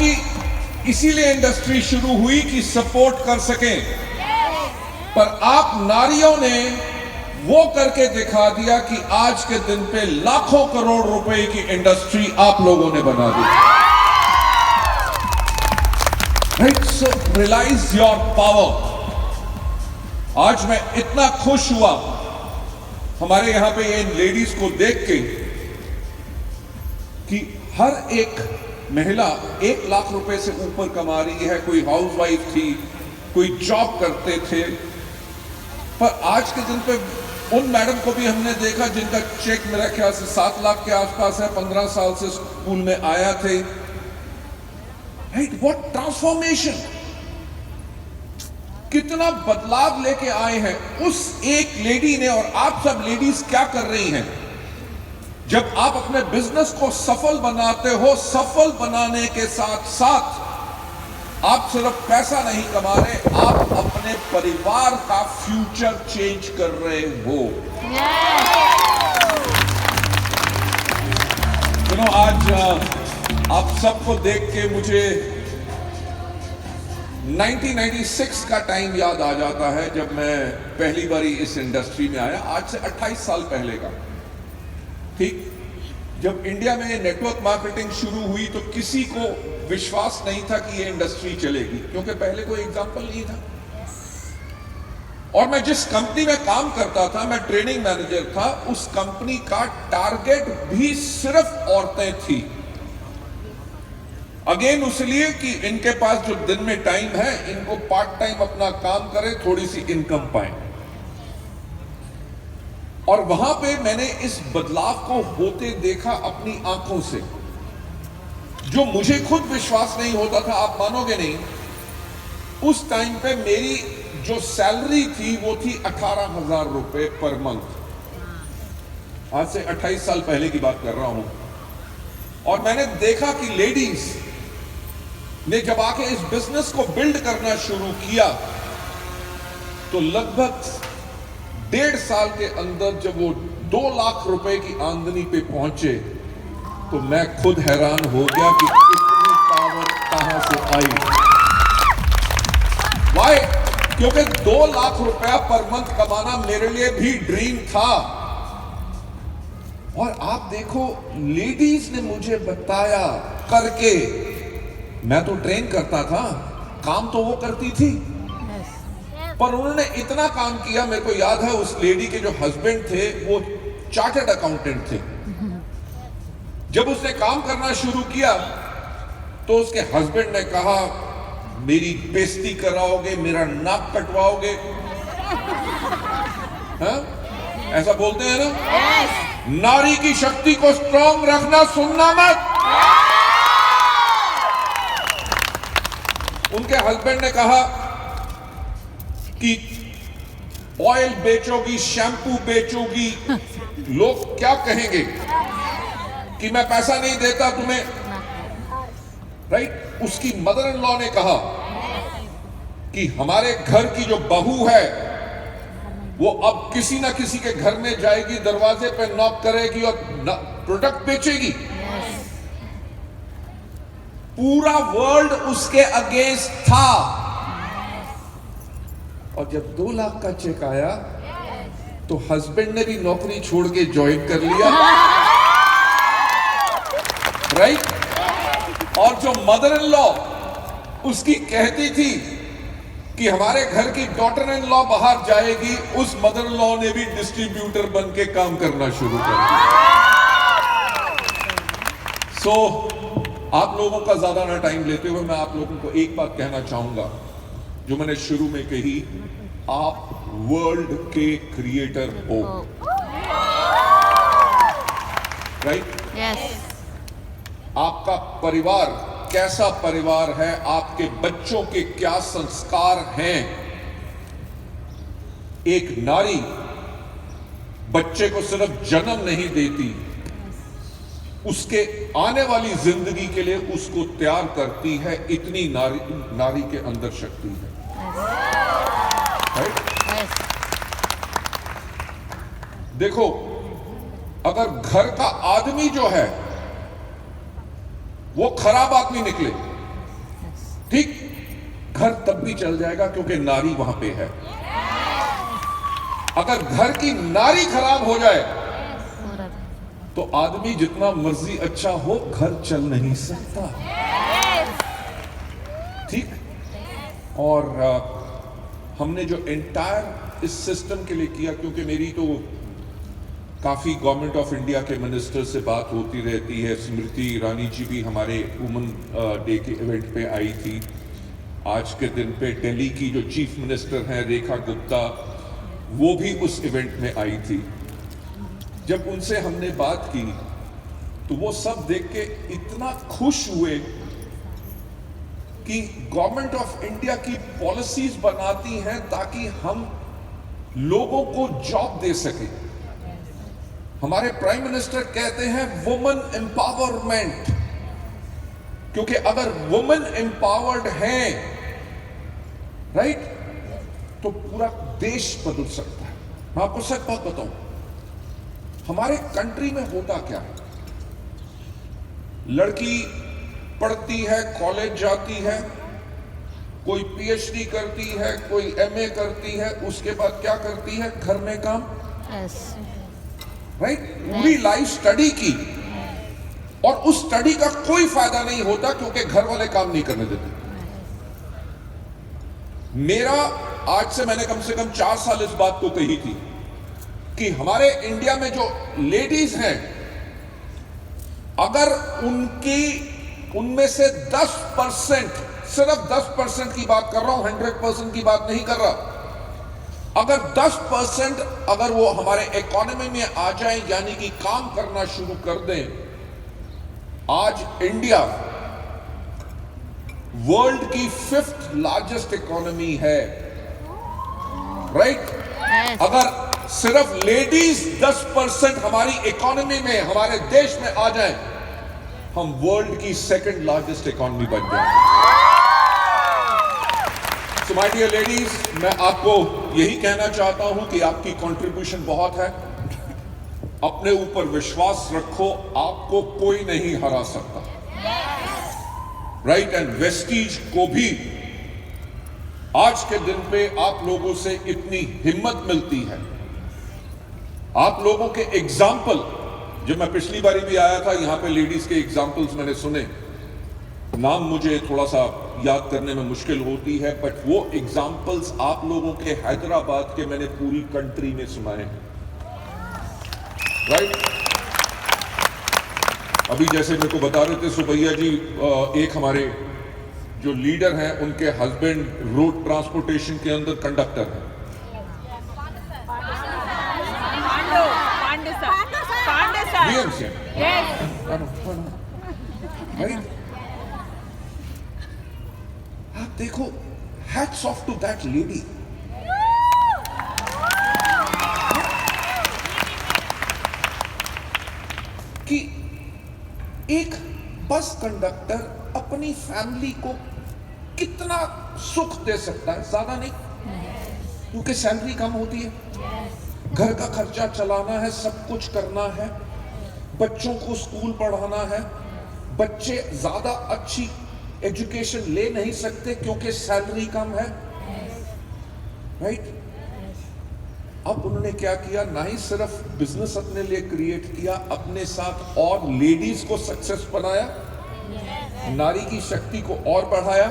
की इसीलिए इंडस्ट्री शुरू हुई कि सपोर्ट कर सकें, पर आप नारियों ने वो करके दिखा दिया कि आज के दिन पे लाखों करोड़ रुपए की इंडस्ट्री आप लोगों ने बना दी। Right, so realise your power. आज मैं इतना खुश हुआ हमारे यहां पे इन लेडीज को देख के कि हर एक महिला 1 लाख रुपए से ऊपर कमा रही है। कोई हाउसवाइफ थी, कोई जॉब करते थे, पर आज के दिन पे उन मैडम को भी हमने देखा जिनका चेक मेरा ख्याल से 7 लाख के आसपास है, 15 साल से स्कूल में आया थे। राइट, व्हाट ट्रांसफॉर्मेशन, कितना बदलाव लेके आए हैं उस एक लेडी ने। और आप सब लेडीज क्या कर रही हैं? जब आप अपने बिजनेस को सफल बनाते हो, सफल बनाने के साथ साथ आप सिर्फ पैसा नहीं कमा रहे, आप अपने परिवार का फ्यूचर चेंज कर रहे हो। आज आप सबको देख के मुझे 1996 का टाइम याद आ जाता है, जब मैं पहली बारी इस इंडस्ट्री में आया, आज से 28 साल पहले का। ठीक, जब इंडिया में नेटवर्क मार्केटिंग शुरू हुई तो किसी को विश्वास नहीं था कि ये इंडस्ट्री चलेगी, क्योंकि पहले कोई एग्जांपल नहीं था। और मैं जिस कंपनी में काम करता था, मैं ट्रेनिंग मैनेजर था, उस कंपनी का टारगेट भी सिर्फ औरतें थी। अगेन इसलिए कि इनके पास जो दिन में टाइम है, इनको पार्ट टाइम अपना काम करें, थोड़ी सी इनकम पाएं। और वहां पे मैंने इस बदलाव को होते देखा अपनी आंखों से, जो मुझे खुद विश्वास नहीं होता था। आप मानोगे नहीं, उस टाइम पे मेरी जो सैलरी थी वो थी 18,000 रुपए पर मंथ। आज से 28 साल पहले की बात कर रहा हूं। और मैंने देखा कि लेडीज ने जब आके इस बिजनेस को बिल्ड करना शुरू किया, तो लगभग 1.5 साल के अंदर जब वो 2 लाख रुपए की आमदनी पे पहुंचे, तो मैं खुद हैरान हो गया कि इतनी पावर कहां से आई। वाई? क्योंकि 2 लाख रुपया पर मंथ कमाना मेरे लिए भी ड्रीम था। और आप देखो, लेडीज ने मुझे बताया करके, मैं तो ट्रेन करता था, काम तो वो करती थी, पर उन्होंने इतना काम किया। मेरे को याद है उस लेडी के जो हस्बैंड थे वो चार्टर्ड अकाउंटेंट थे। जब उसने काम करना शुरू किया तो उसके हस्बैंड ने कहा, मेरी बेइज्जती कराओगे, मेरा नाक कटवाओगे? हाँ? ऐसा बोलते हैं ना? नारी की शक्ति को स्ट्रॉन्ग रखना, सुनना मत। उनके हस्बैंड ने कहा कि ऑयल बेचोगी, शैम्पू बेचोगी, लोग क्या कहेंगे कि मैं पैसा नहीं देता तुम्हें। राइट, उसकी मदर इन लॉ ने कहा कि हमारे घर की जो बहू है वो अब किसी ना किसी के घर में जाएगी, दरवाजे पे नॉक करेगी और प्रोडक्ट बेचेगी। पूरा वर्ल्ड उसके अगेंस्ट था। और जब 2 लाख का चेक आया तो हस्बैंड ने भी नौकरी छोड़ के ज्वाइन कर लिया। राइट, और जो मदर इन लॉ उसकी कहती थी कि हमारे घर की डॉटर इन लॉ बाहर जाएगी, उस मदर इन लॉ ने भी डिस्ट्रीब्यूटर बन के काम करना शुरू कर दिया। सो आप लोगों का ज्यादा ना टाइम लेते हुए मैं आप लोगों को एक बात कहना चाहूंगा, जो मैंने शुरू में कही, आप वर्ल्ड के क्रिएटर हो। राइट? यस। आपका परिवार कैसा परिवार है, आपके बच्चों के क्या संस्कार हैं। एक नारी बच्चे को सिर्फ जन्म नहीं देती, उसके आने वाली जिंदगी के लिए उसको तैयार करती है। इतनी नारी के अंदर शक्ति है। Right? देखो, अगर घर का आदमी जो है वो खराब आदमी निकले, ठीक, घर तब भी चल जाएगा क्योंकि नारी वहां पे है। अगर घर की नारी खराब हो जाए तो आदमी जितना मर्जी अच्छा हो, घर चल नहीं सकता। ठीक। और हमने जो एंटायर इस सिस्टम के लिए किया, क्योंकि मेरी तो काफी गवर्नमेंट ऑफ इंडिया के मिनिस्टर से बात होती रहती है। स्मृति ईरानी जी भी हमारे वुमेन डे के इवेंट पे आई थी। आज के दिन पे दिल्ली की जो चीफ मिनिस्टर हैं रेखा गुप्ता, वो भी उस इवेंट में आई थी। जब उनसे हमने बात की तो वो सब देख के इतना खुश हुए कि गवर्नमेंट ऑफ इंडिया की पॉलिसीज बनाती हैं ताकि हम लोगों को जॉब दे सके। हमारे प्राइम मिनिस्टर कहते हैं वुमेन एम्पावरमेंट, क्योंकि अगर वुमेन एम्पावर्ड हैं, राइट, तो पूरा देश बदल सकता है। मैं आपको सच बात बताऊं, हमारे कंट्री में होता क्या है, लड़की पढ़ती है, कॉलेज जाती है, कोई पीएचडी करती है, कोई एमए करती है, उसके बाद क्या करती है, घर में काम, राइट, पूरी लाइफ स्टडी की, और उस स्टडी का कोई फायदा नहीं होता क्योंकि घर वाले काम नहीं करने देते। मेरा आज से मैंने कम से कम 4 साल इस बात को कही थी कि हमारे इंडिया में जो लेडीज हैं, अगर उनमें से 10%, सिर्फ 10% की बात कर रहा हूं, 100% की बात नहीं कर रहा, अगर 10% अगर वो हमारे इकोनॉमी में आ जाए, यानी कि काम करना शुरू कर दें, आज इंडिया वर्ल्ड की 5th लार्जेस्ट इकोनॉमी है, राइट। अगर सिर्फ लेडीज 10% हमारी इकोनॉमी में, हमारे देश में आ जाएं, हम वर्ल्ड की 2nd लार्जेस्ट इकोनॉमी बन जाएंगे। सो माय डियर लेडीज, मैं आपको यही कहना चाहता हूं कि आपकी कंट्रीब्यूशन बहुत है। अपने ऊपर विश्वास रखो, आपको कोई नहीं हरा सकता, राइट। एंड वेस्टीज को भी आज के दिन पे आप लोगों से इतनी हिम्मत मिलती है, आप लोगों के एग्जाम्पल, जब मैं पिछली बारी भी आया था यहां पे लेडीज के एग्जाम्पल्स मैंने सुने, नाम मुझे थोड़ा सा याद करने में मुश्किल होती है, बट वो एग्जाम्पल्स आप लोगों के हैदराबाद के मैंने पूरी कंट्री में सुनाए हैं, राइट। अभी जैसे मेरे को बता रहे थे सुबैया जी, एक हमारे जो लीडर हैं उनके हस्बैंड रोड ट्रांसपोर्टेशन के अंदर कंडक्टर हैं। आप देखो, hats off to that lady. कि एक बस कंडक्टर अपनी फैमिली को कितना सुख दे सकता है, ज्यादा नहीं, क्योंकि सैलरी कम होती है, घर का खर्चा चलाना है, सब कुछ करना है, बच्चों को स्कूल पढ़ाना है, बच्चे ज्यादा अच्छी एजुकेशन ले नहीं सकते क्योंकि सैलरी कम है, राइट। अब उन्होंने क्या किया, ना ही सिर्फ बिजनेस अपने लिए क्रिएट किया, अपने साथ और लेडीज को सक्सेस बनाया, नारी की शक्ति को और बढ़ाया,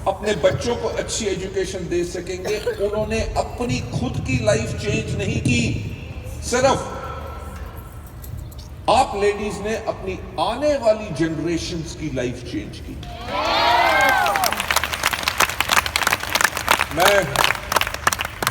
अपने बच्चों को अच्छी एजुकेशन दे सकेंगे। उन्होंने अपनी खुद की लाइफ चेंज नहीं की, सिर्फ आप लेडीज ने अपनी आने वाली जनरेशन्स की लाइफ चेंज की। मैं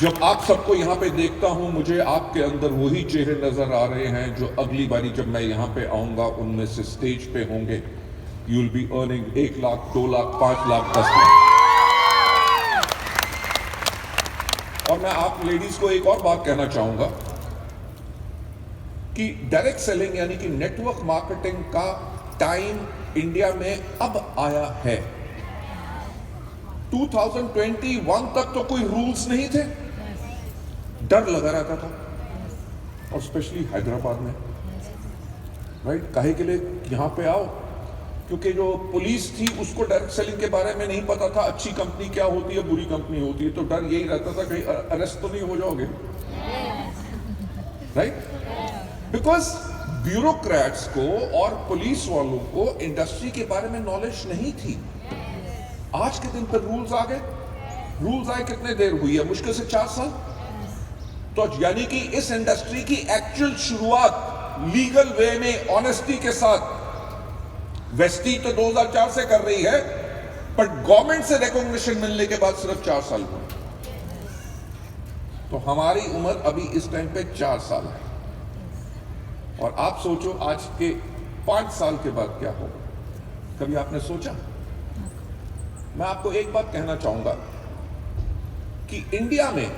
जब आप सबको यहां पे देखता हूं, मुझे आपके अंदर वही चेहरे नजर आ रहे हैं जो अगली बारी जब मैं यहां पे आऊंगा उनमें से स्टेज पे होंगे। You will be earning 1 lakh, 2 lakh, 5 lakh, 10 lakh. और मैं आप लेडीज को एक और बात कहना चाहूंगा कि डायरेक्ट सेलिंग यानी कि नेटवर्क मार्केटिंग का टाइम इंडिया में अब आया है। 2021 तक तो कोई रूल्स नहीं थे, डर लगा रहता था, और स्पेशली हैदराबाद में, राइट। काहे के लिए यहां पे आओ क्योंकि जो पुलिस थी उसको डायरेक्ट सेलिंग के बारे में नहीं पता था, अच्छी कंपनी क्या होती है, बुरी कंपनी होती है, तो डर यही रहता था कहीं अरेस्ट तो नहीं हो जाओगे, राइट? बिकॉज ब्यूरोक्रेट्स को और पुलिस वालों को इंडस्ट्री के बारे में नॉलेज नहीं थी। आज के दिन पर रूल्स आ गए। रूल्स आए कितने देर हुई है? मुश्किल से 4 साल। तो यानी कि इस इंडस्ट्री की एक्चुअल शुरुआत लीगल वे में ऑनेस्टी के साथ वेस्टीज तो 2004 से कर रही है, बट गवर्नमेंट से रिकॉग्निशन मिलने के बाद सिर्फ 4 साल हुए। तो हमारी उम्र अभी इस टाइम पे 4 साल है, और आप सोचो आज के 5 साल के बाद क्या होगा? कभी आपने सोचा? मैं आपको एक बात कहना चाहूंगा कि इंडिया में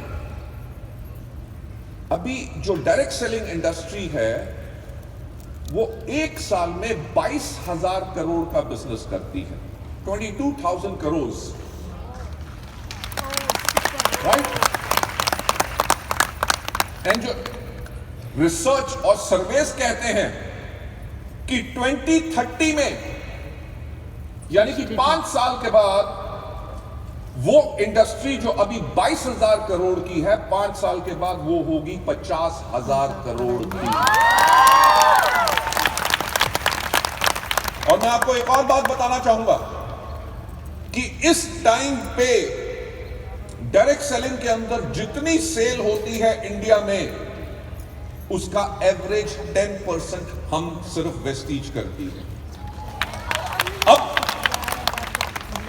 अभी जो डायरेक्ट सेलिंग इंडस्ट्री है वो एक साल में 22,000 करोड़ का बिजनेस करती है, 22,000 करोड़, राइट? एंड जो रिसर्च और सर्वेस कहते हैं कि 2030 में, यानी कि 5 साल के बाद वो इंडस्ट्री जो अभी 22,000 करोड़ की है, 5 साल के बाद वो होगी 50,000 करोड़ की। और मैं आपको एक और बात बताना चाहूंगा कि इस टाइम पे डायरेक्ट सेलिंग के अंदर जितनी सेल होती है इंडिया में, उसका एवरेज 10% हम सिर्फ वेस्टीज करती है।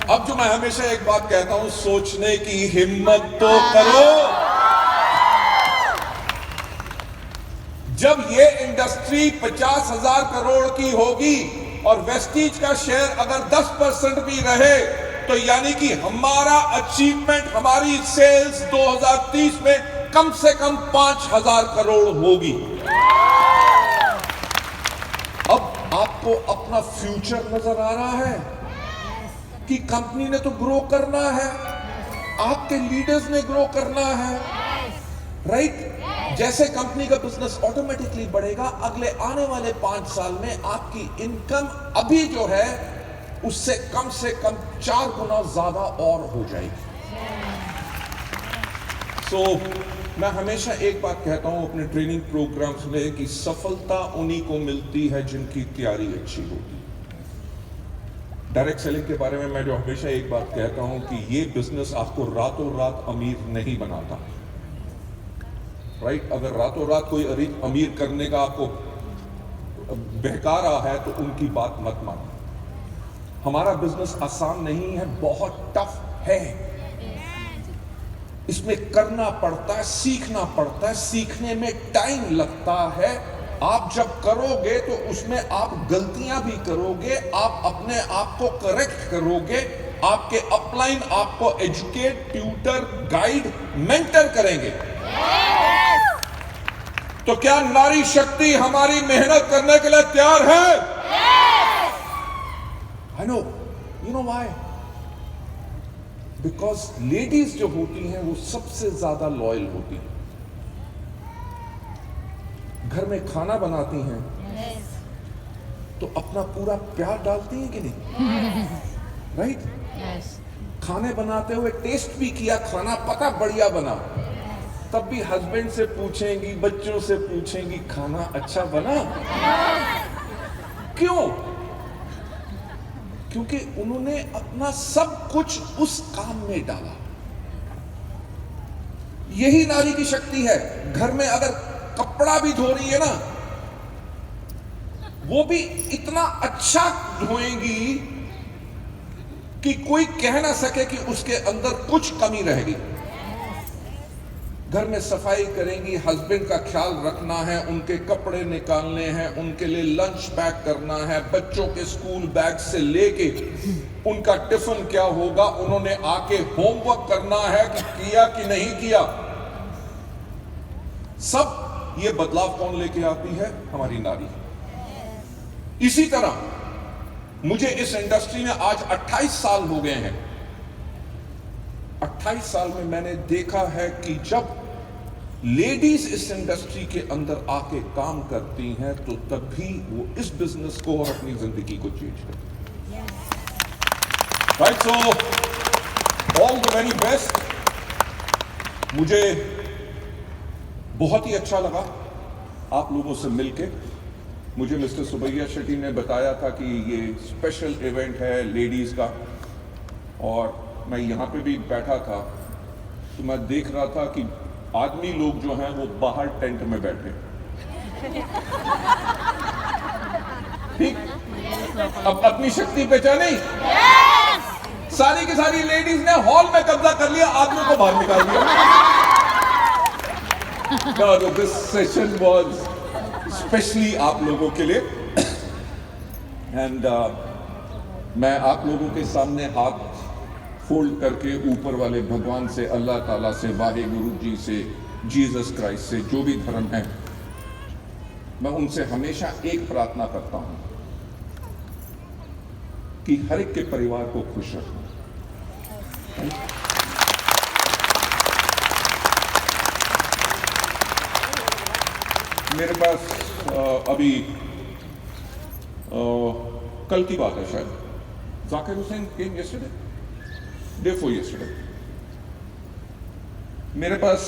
अब जो मैं हमेशा एक बात कहता हूं, सोचने की हिम्मत तो करो। जब ये इंडस्ट्री 50,000 करोड़ की होगी और वेस्टीज का शेयर अगर 10% भी रहे, तो यानी कि हमारा अचीवमेंट, हमारी सेल्स 2030 में कम से कम 5,000 करोड़ होगी। अब आपको अपना फ्यूचर नजर आ रहा है कि कंपनी ने तो ग्रो करना है, आपके लीडर्स ने ग्रो करना है, राइट? जैसे कंपनी का बिजनेस ऑटोमेटिकली बढ़ेगा, अगले आने वाले 5 साल में आपकी इनकम अभी जो है उससे कम 4 गुना ज्यादा और हो जाएगी। सो मैं हमेशा एक बात कहता हूं अपने ट्रेनिंग प्रोग्राम्स में कि सफलता उन्हीं को मिलती है जिनकी तैयारी अच्छी होती है। डायरेक्ट सेलिंग के बारे में मैं जो हमेशा एक बात कहता हूं कि ये बिजनेस आपको रातों रात अमीर नहीं बनाता, राइट? अगर रातों रात कोई अमीर करने का आपको बहका रहा है तो उनकी बात मत मानो। हमारा बिजनेस आसान नहीं है, बहुत टफ है। इसमें करना पड़ता है, सीखना पड़ता है, सीखने में टाइम लगता है। आप जब करोगे तो उसमें आप गलतियां भी करोगे, आप अपने आप को करेक्ट करोगे, आपके अपलाइन आपको एजुकेट, ट्यूटर, गाइड, मेंटर करेंगे। तो क्या नारी शक्ति हमारी मेहनत करने के लिए तैयार है? I know, you know why? Because ladies जो होती हैं वो सबसे ज्यादा लॉयल होती हैं। घर में खाना बनाती हैं तो अपना पूरा प्यार डालती हैं कि नहीं, राइट? खाने बनाते हुए टेस्ट भी किया, खाना पता बढ़िया बना, तब भी हस्बैंड से पूछेंगी, बच्चों से पूछेंगी खाना अच्छा बना? क्यों? क्योंकि उन्होंने अपना सब कुछ उस काम में डाला। यही नारी की शक्ति है। घर में अगर कपड़ा भी धो रही है ना, वो भी इतना अच्छा धोएंगी कि कोई कह ना सके कि उसके अंदर कुछ कमी रहेगी। घर में सफाई करेंगी, हस्बैंड का ख्याल रखना है, उनके कपड़े निकालने हैं, उनके लिए लंच पैक करना है, बच्चों के स्कूल बैग से लेके उनका टिफिन क्या होगा, उन्होंने आके होमवर्क करना है कि किया कि नहीं किया। सब ये बदलाव कौन लेके आती है? हमारी नारी। इसी तरह मुझे इस इंडस्ट्री में आज 28 साल हो गए हैं। 28 साल में मैंने देखा है कि जब लेडीज इस इंडस्ट्री के अंदर आके काम करती हैं तो तब भी वो इस बिजनेस को और अपनी जिंदगी को चेंज करती हैं। Right, so all the very best. मुझे बहुत ही अच्छा लगा आप लोगों से मिलके। मुझे मिस्टर सुबैया शेट्टी ने बताया था कि ये स्पेशल इवेंट है लेडीज का, और मैं यहाँ पे भी बैठा था तो मैं देख रहा था कि आदमी लोग जो हैं वो बाहर टेंट में बैठे। ठीक, अब अपनी शक्ति पहचानी। सारी की सारी लेडीज ने हॉल में कब्जा कर लिया, आदमी को बाहर निकाल दिया। दिस सेशन वाज स्पेशली आप लोगों के लिए, एंड मैं आप लोगों के सामने हाथ फोल्ड करके ऊपर वाले भगवान से, अल्लाह ताला से, वाहिगुरु जी से, जीसस क्राइस्ट से, जो भी धर्म है, मैं उनसे हमेशा एक प्रार्थना करता हूं कि हर एक के परिवार को खुश रखना। मेरे पास अभी कल की बात है शायद, Zakir Hussain came yesterday, day for yesterday, मेरे पास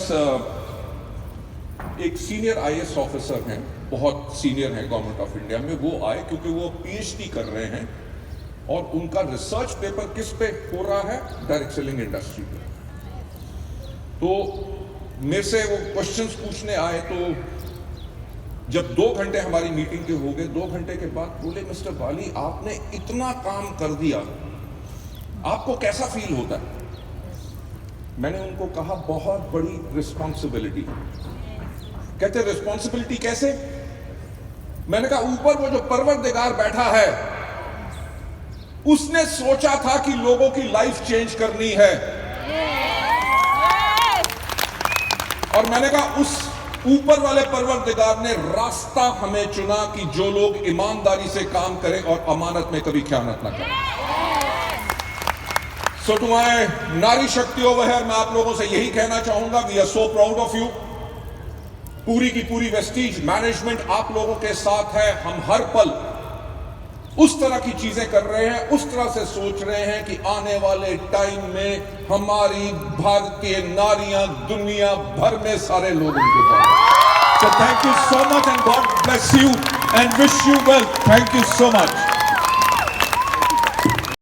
एक सीनियर आईएएस ऑफिसर हैं, बहुत सीनियर हैं गवर्नमेंट ऑफ इंडिया में। वो आए क्योंकि वो पीएचडी कर रहे हैं और उनका रिसर्च पेपर किस पे हो रहा है, डायरेक्ट सेलिंग इंडस्ट्री पे। तो मेरे से वो क्वेश्चंस पूछने आए, तो जब 2 घंटे हमारी मीटिंग के हो गए, 2 घंटे के बाद बोले, मिस्टर बाली आपने इतना काम कर दिया, आपको कैसा फील होता है? मैंने उनको कहा बहुत बड़ी रिस्पॉन्सिबिलिटी। कहते रिस्पॉन्सिबिलिटी कैसे? मैंने कहा ऊपर वो जो परवरदिगार बैठा है उसने सोचा था कि लोगों की लाइफ चेंज करनी है, और मैंने कहा उस ऊपर वाले परवरदिगार ने रास्ता हमें चुना कि जो लोग ईमानदारी से काम करें और अमानत में कभी ख्यानत ना करें। सो टू माय नारी शक्ति ओवर हियर, मैं आप लोगों से यही कहना चाहूंगा, we are so proud of you. पूरी की पूरी वेस्टीज मैनेजमेंट आप लोगों के साथ है। हम हर पल उस तरह की चीजें कर रहे हैं, उस तरह से सोच रहे हैं कि आने वाले टाइम में हमारी भारतीय नारियां दुनिया भर में सारे लोग उनको पाएं। So thank you so much and God bless you and wish you well. Thank you so much.